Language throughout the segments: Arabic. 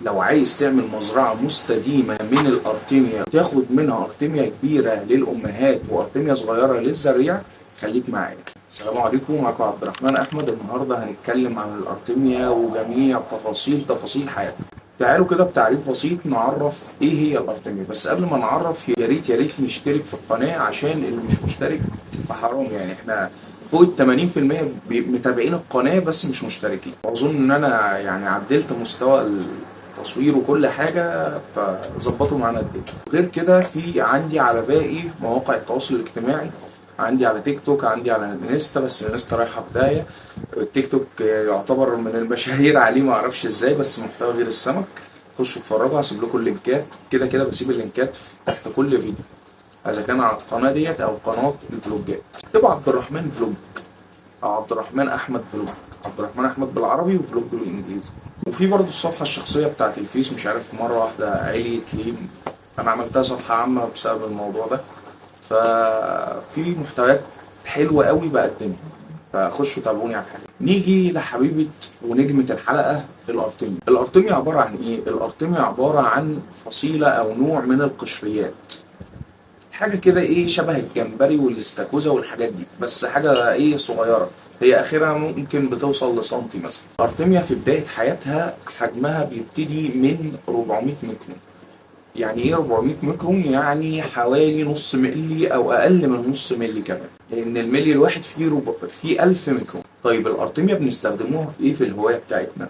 لو عايز تعمل مزرعة مستديمة من الأرتيميا تاخد منها أرتيميا كبيرة للأمهات وأرتيميا صغيرة للزريع، خليك معايا. السلام عليكم، معكم عبد الرحمن أحمد. النهاردة هنتكلم عن الأرتيميا وجميع تفاصيل حياتها. تعالوا كده بتعريف بسيط نعرف ايه هي الارتيميا. بس قبل ما نعرف، يا ريت نشترك في القناة، عشان اللي مش مشترك فحرام. يعني احنا فوق ال 80% متابعين القناة بس مش مشتركين. اظن ان انا يعني عدلت مستوى التصوير وكل حاجة، فظبطوا معانا الدنيا. غير كده في عندي على باقي مواقع التواصل الاجتماعي، عندي على تيك توك، عندي على انستا، بس الانستا رايحة بداية. التيك توك يعتبر من المشاهير عليه، ما اعرفش ازاي، بس محتوى غير السمك. خشوا اتفرجوا، هسيب لكم اللينكات. كده بسيب اللينكات تحت كل فيديو، اذا كان على القناه ديت او قناه الفلوجات. اكتبوا عبد الرحمن فلوج او عبد الرحمن احمد فلوج، عبد الرحمن احمد بالعربي وفلوج بالانجليزي. وفي برضه الصفحه الشخصيه بتاعت الفيس، مش عارف مره واحده عليت ليه. انا عملتها صفحه عامه بسبب الموضوع ده. ففي محتويات حلوه قوي بقدمها، فخشوا تابعوني على الحاجة. نيجي لحبيبة ونجمة الحلقة، الأرتيميا. الأرتيميا عبارة عن إيه؟ الأرتيميا عبارة عن فصيلة أو نوع من القشريات، حاجة كده إيه شبه الجمبري والاستاكوزا والحاجات دي، بس حاجة إيه صغيرة. هي آخرها ممكن بتوصل لسنتي مثلا. الأرتيميا في بداية حياتها حجمها بيبتدي من 400 ميكرون. يعني ايه 400 ميكرون؟ يعني حوالي نص ملي او اقل من نص ملي كمان، لان الملي الواحد فيه 1000 ميكرون. طيب الارتيميا بنستخدموها في ايه في الهوايه بتاعتنا؟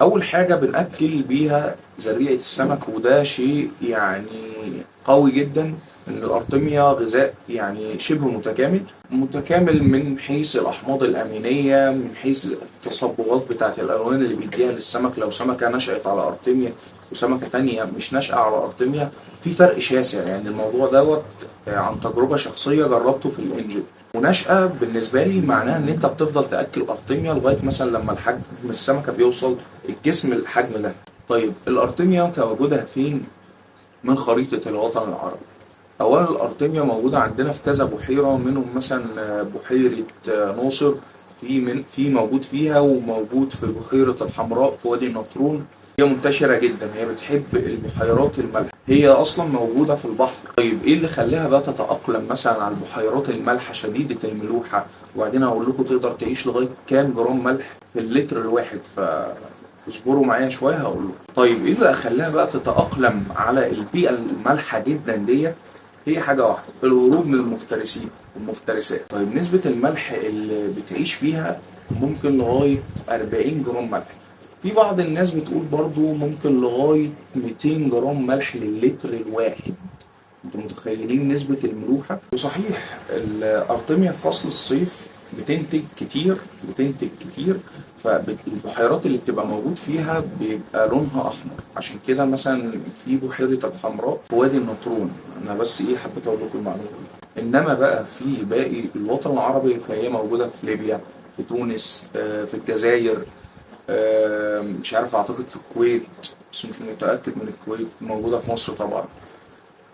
اول حاجه بناكل بيها زريعه السمك، وده شيء يعني قوي جدا. ان الارتيميا غذاء يعني شبه متكامل من حيث الاحماض الامينيه، من حيث التصبغات بتاعه الالوان اللي بيديها للسمك. لو سمكه نشأت على ارتيميا وسمكه تانية مش ناشئه على ارتيميا، في فرق شاسع. يعني الموضوع دوت عن تجربه شخصيه جربته في الانجل. ونشأة بالنسبة لي معناها ان انت بتفضل تأكل ارتيميا لغاية مثلا لما الحجم السمكة بيوصل الجسم الحجم ده. طيب الارتيميا تواجدها فين من خريطة الوطن العربي؟ اولا الارتيميا موجودة عندنا في كذا بحيرة، منهم مثلا بحيرة ناصر، في موجود فيها، وموجود في بحيرة الحمراء في وادي النطرون. هي منتشرة جدا، هي بتحب البحيرات المالحة، هي أصلا موجودة في البحر. طيب إيه اللي خلاها بقى تتأقلم مثلا على البحيرات المالحة شديدة الملوحة؟ وبعدين هقول لكم تقدر تعيش لغاية كام جرام ملح في اللتر الواحد، اصبروا معايا شوية هقول لكم. طيب إيه اللي خلاها بقى تتأقلم على البيئة المالحة جدا ديت؟ هي حاجة واحدة، الهروب من المفترسين والمفترسات. طيب نسبة الملح اللي بتعيش فيها ممكن لغاية 40 جرام ملح. في بعض الناس بتقول برضو ممكن لغاية 200 جرام ملح للتر الواحد. انتوا متخيلين نسبة الملوحة؟ وصحيح الأرتيميا في فصل الصيف بتنتج كتير، فالبحيرات اللي بتبقى موجود فيها بيبقى لونها أحمر. عشان كده مثلا في بحيرة الحمراء في وادي النطرون. أنا بس إيه حبيت أقول لكم المعلومة دي. إنما بقى في باقي الوطن العربي فهي موجودة في ليبيا، في تونس، في الجزائر، مش عارف، اعتقد في الكويت بس مش متأكد من الكويت. موجودة في مصر طبعا،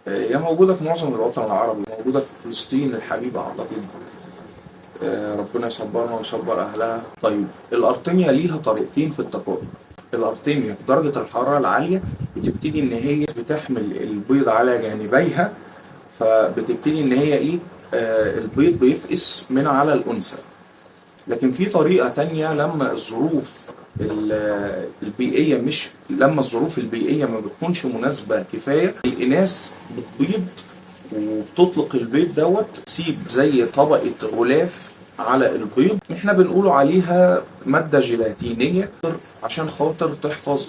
هي موجودة في معظم الوطن العربي، موجودة في فلسطين الحبيبة اعتقد. ربنا يصبرنا ويصبر اهلها. طيب الارتيميا ليها طريقتين في التكاثر. الارتيميا في درجة الحرارة العالية بتبتدي ان هي بتحمل البيض على جانبيها، فبتبتدي ان هي ايه، البيض بيفقس من على الانثى. لكن في طريقة تانية، لما الظروف البيئية ما بتكونش مناسبة كفاية، الإناث بتبيض وبتطلق البيض دوت، تسيب زي طبقة غلاف على البيض، احنا بنقوله عليها مادة جيلاتينية، عشان خاطر تحفظ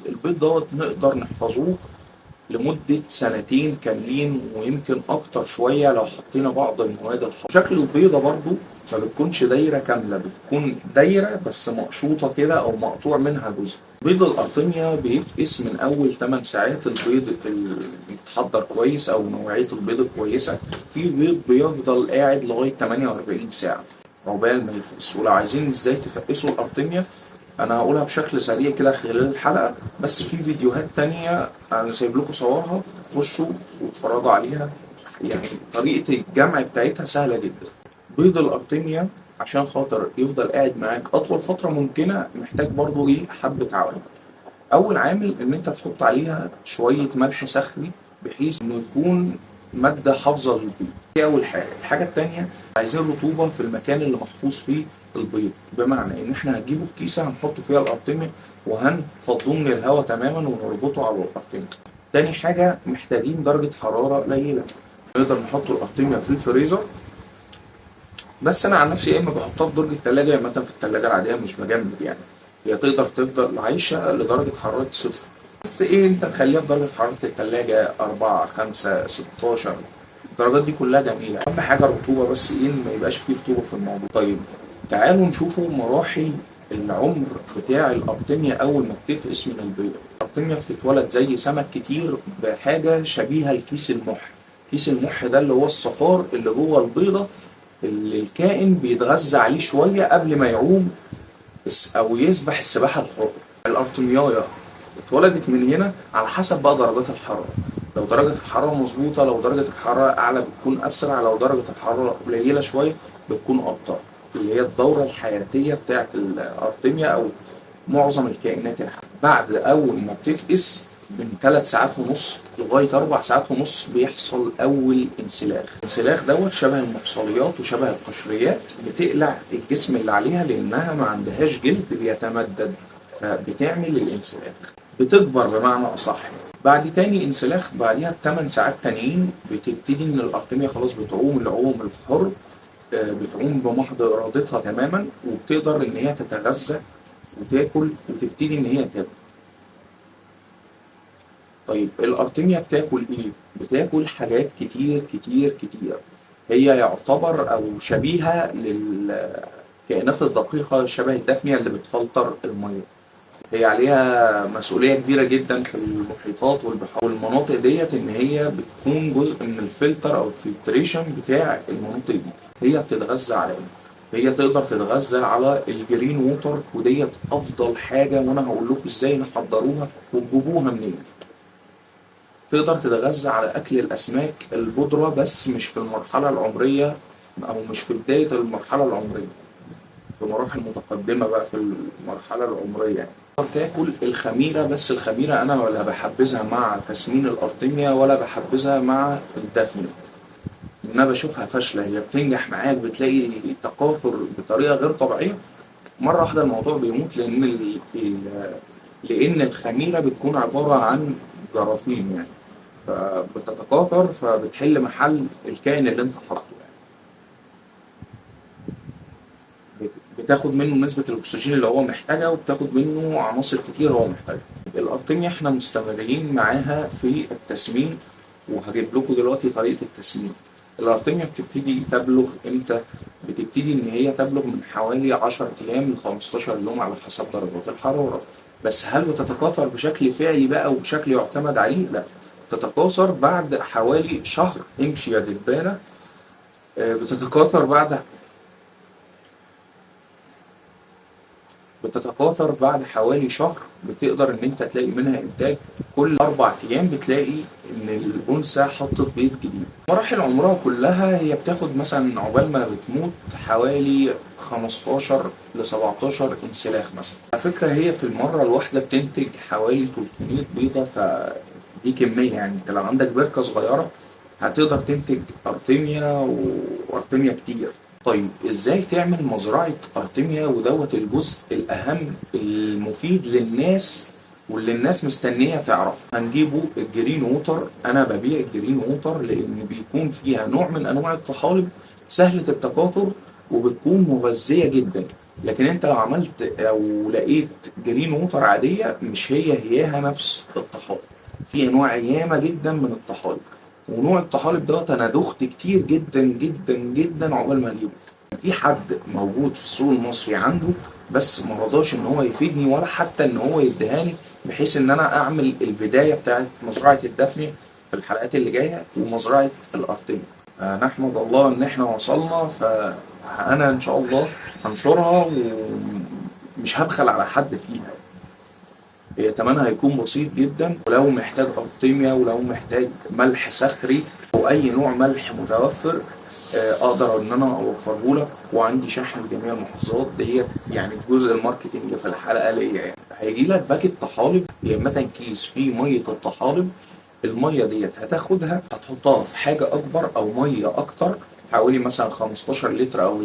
البيض دوت نقدر نحفظوه لمدة سنتين كاملين، ويمكن أكتر شوية لو حطينا بعض المواد الحافظة. شكل البيضة برضو ما بتكونش دايرة كاملة، بتكون دايرة بس مقشوطة كده أو مقطوع منها جزء. بيض الأرتيميا بيفقس من أول 8 ساعات. البيض المتحضر كويس أو نوعية البيض الكويسة، في بيض بيفضل قاعد لغاية 48 ساعة عقبال ما يفقس. ولو عايزين ازاي تفقسوا الأرتيميا انا هقولها بشكل سريع كده خلال الحلقة، بس في فيديوهات تانية انا سايب لكم صورها، خشوا واتفرجوا عليها. يعني طريقة الجمع بتاعتها سهلة جدا. بيض الارتيميا عشان خاطر يفضل قاعد معاك اطول فترة ممكنة محتاج برضو ايه حبة عوامل. اول عامل ان انت تحط عليها شويه ملح سخني بحيث انه يكون ماده حافظه للبيض. دي اول حاجه. الحاجه التانيه، عايزين رطوبه في المكان اللي محفوظ فيه البيض، بمعنى ان احنا هنجيبه الكيسه هنحط فيها الارتميا وهنفضوه من الهواء تماما ونربطه على الارتميا. تاني حاجه، محتاجين درجه حراره قليله، نقدر نحط الارتميا في الفريزر، بس انا عن نفسي يا اما بحطها في درج التلاجة يا اما في التلاجة العاديه، مش بجمد يعني. هي تقدر تفضل عايشه لدرجه حراره صفر، بس ايه، انت تخليها في درجه حراره التلاجة 4 5 16. الدرجات دي كلها جميله، اهم حاجه الرطوبه، بس ايه، ما يبقاش فيه رطوبه في الموضوع. طيب تعالوا نشوفوا مراحل العمر بتاع الارتميا اول ما بتفقس من البيضه. الارتميا بتتولد زي سمك كتير بحاجه شبيهه لكيس المح. كيس المح ده اللي هو الصفار اللي جوه البيضه، اللي الكائن بيتغذى عليه شويه قبل ما يعوم او يسبح السباحه الحره. الارتميايه اتولدت من هنا على حسب بقى درجات الحراره. لو درجه الحراره مظبوطه، لو درجه الحراره اعلى بتكون اسرع، لو درجه الحراره قليله شويه بتكون ابطا. اللي هي الدوره الحياتيه بتاعت الارتميا او معظم الكائنات الحيه. بعد اول ما بتفقس من 3 ساعات ونص لغايه 4 ساعات ونص بيحصل اول انسلاخ. الانسلاخ دوت شبه المفصليات وشبه القشريات، بتقلع الجسم اللي عليها لانها ما عندهاش جلد بيتمدد، فبتعمل الانسلاخ. بتكبر بمعنى اصح. بعد تاني انسلاخ بعديها ب8 ساعات تانيين بتبتدي ان الارتميا خلاص بتعوم العوم الحر، بتعوم بمحض ارادتها تماما، وبتقدر ان هي تتغذى وتاكل وتبتدي ان هي تاكل. طيب الارتميا بتاكل ايه؟ بتاكل حاجات كتير كتير كتير. هي يعتبر او شبيهه للكائنات الدقيقه شبه الدافنية اللي بتفلتر الميه. هي عليها مسؤوليه كبيره جدا في المحيطات والبحار والمناطق ديت، ان هي بتكون جزء من الفلتر او الفلتريشن بتاع المناطق دي. هي بتتغذى على ايه؟ هي تقدر تتغذى على الجرين ووتر، وديت افضل حاجه، وانا هقول لكم ازاي نحضروها وتجيبوها منين. تقدر تتغذى على اكل الاسماك البودره، بس مش في المرحله العمريه او مش في بدايه المرحله العمريه، في مراحل متقدمه بقى في المرحله العمريه يعني. تقدر تاكل الخميره، بس الخميره انا ولا بحبذها مع تسمين الارتميا ولا بحبذها مع الدفن. انا بشوفها فاشله. هي بتنجح معاك، بتلاقي تكاثر بطريقه غير طبيعيه، مره واحده الموضوع بيموت، لان الخميره بتكون عباره عن جراثيم يعني، فبتتكاثر فبتحل محل الكائن اللي انت حاطه يعني. بتاخد منه نسبة الأكسجين اللي هو محتاجها، وبتاخد منه عناصر كتير هو محتاجها. الأرتميا احنا مستمرين معاها في التسمين، وهجيب لكم دلوقتي طريقة التسمين. الأرتميا بتبتدي تبلغ امتى؟ بتبتدي إن هي تبلغ من حوالي 10 أيام ل 15 يوم على حسب درجات الحرارة. بس هل بتتكاثر بشكل فعلي بقى وبشكل يعتمد عليه؟ لا، تتكاثر بعد حوالي شهر. امشي يا دبانة. بتتكاثر بعد حوالي شهر. بتقدر ان انت تلاقي منها انتاج كل 4 ايام، بتلاقي ان الانثى حطت بيض جديد. مراحل عمرها كلها هي بتاخد مثلا عقبال ما بتموت حوالي 15 ل 17 انسلاخ مثلا. على فكرة هي في المرة الواحدة بتنتج حوالي 300 بيضة، فدي كمية يعني. انت لو عندك بركة صغيرة هتقدر تنتج ارتميا وارتميا كتير. طيب ازاي تعمل مزرعة ارتميا؟ ودوت الجزء الاهم المفيد للناس واللي الناس مستنية تعرف. هنجيبه الجرين ووتر. انا ببيع الجرين ووتر لان بيكون فيها نوع من انواع الطحالب سهلة التكاثر وبتكون مغذية جدا. لكن انت لو عملت او لقيت جرين ووتر عادية، مش هياها نفس الطحالب. في انواع ياما جدا من الطحالب، ونوع الطحالب دوت انا دخت كتير جدا جدا جدا عقبال ما اجيبه. في حد موجود في السوق المصري عنده، بس ما رضاش ان هو يفيدني ولا حتى ان هو يدهاني، بحيث ان انا اعمل البدايه بتاعت مزرعه الدفن في الحلقات اللي جايه ومزرعه الارتميا. نحمد الله ان احنا وصلنا، فانا ان شاء الله هنشرها ومش هبخل على حد فيها. هي تمنها هيكون بسيط جدا، ولو محتاج ارتميا ولو محتاج ملح صخري او اي نوع ملح متوفر اقدر ان انا اوفره لك، وعندي شحن لجميع المحافظات ديت. يعني جزء الماركتنج في الحلقه ليا يعني. هيجي لك باكت طحالب، يا اما كيس فيه ميه الطحالب. الميه ديت هتاخدها هتحطها في حاجه اكبر او ميه اكتر، حوالي مثلا 15 لتر او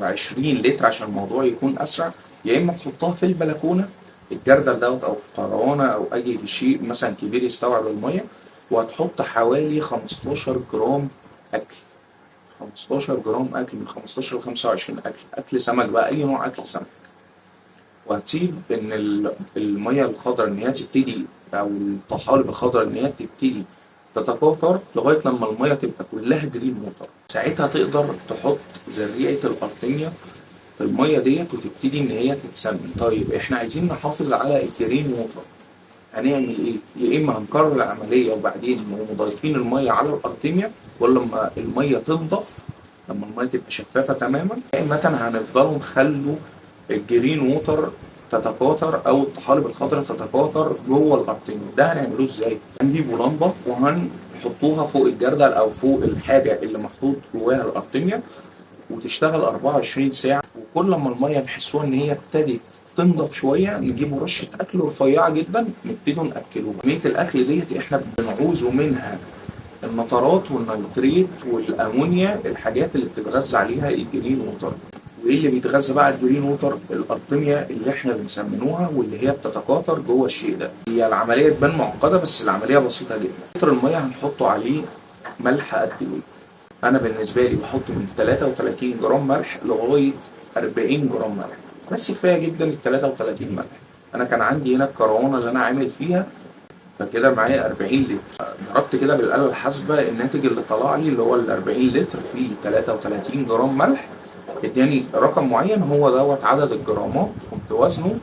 20 لتر عشان الموضوع يكون اسرع. يا اما تحطها في البلكونه، الجردل دوت او القروانه او اي شيء مثلا كبير يستوعب الميه، وهتحط حوالي 15 جرام اكل. 15 جرام اكل، من 15 ل 25 اكل سمك بقى، اي نوع اكل سمك. وهتسيب ان الميه الخضراء ان هي تبتدي، او الطحالب الخضراء ان هي تبتدي تتكاثر لغايه لما الميه تبقى كلها جرين ووتر. ساعتها تقدر تحط زريعه الارتميا في الميه ديت وتبتدي ان هي تتسمي. طيب احنا عايزين نحافظ على الجرين ووتر، هنعمل ايه؟ يا اما هنكرر العمليه وبعدين نقوم ضايفين الميه على الارتميا، ولا لما الميه تنضف، لما الميه تبقى شفافه تماما، يا اما هنفضلوا نخلوا الجرين ووتر تتكاثر او الطحالب الخضراء تتكاثر جوه الارتميا. ده هنعمله ازاي؟ هنجيبوا لمبه وهنحطوها فوق الجردل او فوق الحاجه اللي محطوط جواها الارتميا، وتشتغل 24 ساعه. وكل ما الميه نحسوها ان هي ابتدت تنضف شويه، نجيبوا رشه اكل رفيعه جدا نبتدوا ناكلوها. كميه الاكل ديت احنا بنعوزوا منها النترات والنيتريت والامونيا، الحاجات اللي بتتغذى عليها الجرين ووتر. وايه اللي بيتغذى بقى الجرين ووتر؟ الارتميا اللي احنا بنسمنوها واللي هي بتتكاثر جوه الشيء ده. هي العمليه تبان معقده بس العمليه بسيطه جدا. لتر الميه هنحطه عليه ملح قد ايه؟ انا بالنسبه لي بحط من 33 جرام ملح لغايه 40 جرام ملح، بس كفايه جدا ال 33 ملح. انا كان عندي هنا الكروانه اللي انا عامل فيها، فكده معايا 40 لتر. ضربت كده بالاله الحاسبه الناتج اللي طلع لي اللي هو ال 40 لتر في 33 جرام ملح، اداني رقم معين، هو دوت عدد الجرامات. قمت وزنه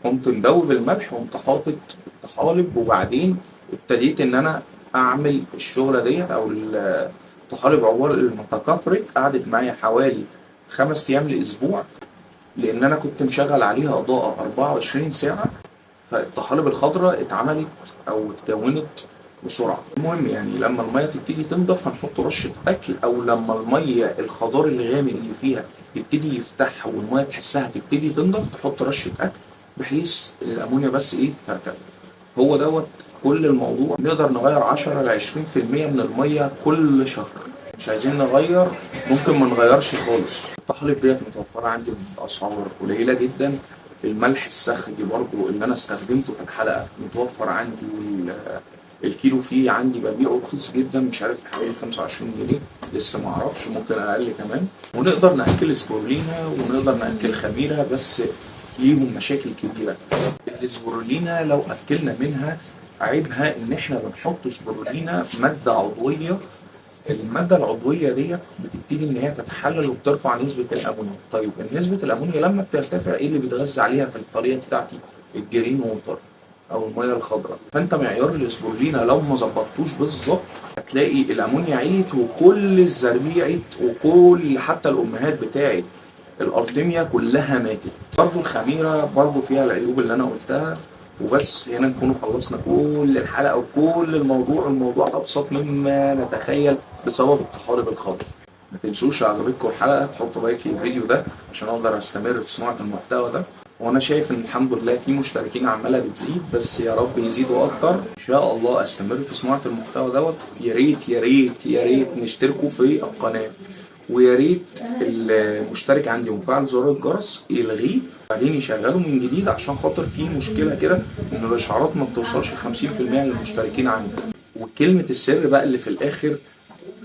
قمت مدوب الملح وقمت حاطط الطحالب، وبعدين ابتديت ان انا اعمل الشغله ديت. او الطحالب عباره المتكاثره قعدت معايا حوالي 5 ايام لاسبوع، لان انا كنت مشغل عليها اضاءه 24 ساعه، فالطحالب الخضراء اتعملت او اتكونت بسرعه. المهم يعني لما الميه تبتدي تنضف هنحط رشه اكل، او لما الميه الخضار الغامق اللي فيها يبتدي يفتح والميه تحسها تبتدي تنضف تحط رشه اكل، بحيث الامونيا بس ايه ترتفع. هو دوت كل الموضوع. نقدر نغير 10 ل 20% من الميه كل شهر. مش عايزين نغير ممكن ما نغيرش خالص. الطحالب ديت متوفره عندي باسعار قليله جدا. الملح الصخري برضو اللي انا استخدمته في الحلقه متوفر عندي، الكيلو فيه عندي ببيعه رخيص جدا، مش عارف حوالي 25 جنيه، لسه ما اعرفش ممكن اقل كمان. ونقدر ناكل سبرولينا ونقدر ناكل خميره، بس ليهم مشاكل كبيره. السبرولينا لو اكلنا منها عيبها ان احنا بنحط سبرولينا ماده عضويه. الماده العضويه ديت بتبتدي ان هي تتحلل وبترفع نسبه الامونيا. طيب نسبه الامونيا لما بترتفع ايه اللي بيتغذى عليها في الطريقه بتاعتي؟ الجرين ووتر او الميه الخضراء. فانت معيار الاسبرولينا لو ما ظبطتوش بالظبط هتلاقي الامونيا عيت وكل الزربيع عيت وكل حتى الامهات بتاعت الارتميا كلها ماتت. برضو الخميره برضو فيها العيوب اللي انا قلتها. وبس هنا نكون خلصنا كل الحلقه وكل الموضوع ابسط مما نتخيل بسبب الطحالب الخضراء. ما تنسوش لو عجبتكم الحلقه تحطوا لايك للفيديو ده عشان اقدر استمر في صناعه المحتوى ده. وانا شايف ان الحمد لله في مشتركين عماله بتزيد، بس يا رب يزيدوا اكتر ان شاء الله. استمر في صناعه المحتوى دوت. يا ريت يا ريت يا ريت نشتركوا في القناه، ويا ريت المشترك عندي ومفعل زر الجرس يلغيه بعدين يشغله من جديد، عشان خاطر في مشكله كده ان الاشعارات ما بتوصلش 50% للمشتركين عندي. وكلمه السر بقى اللي في الاخر: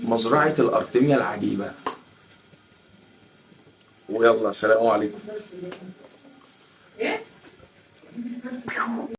مزرعه الارتميا العجيبه. ويلا سلام عليكم.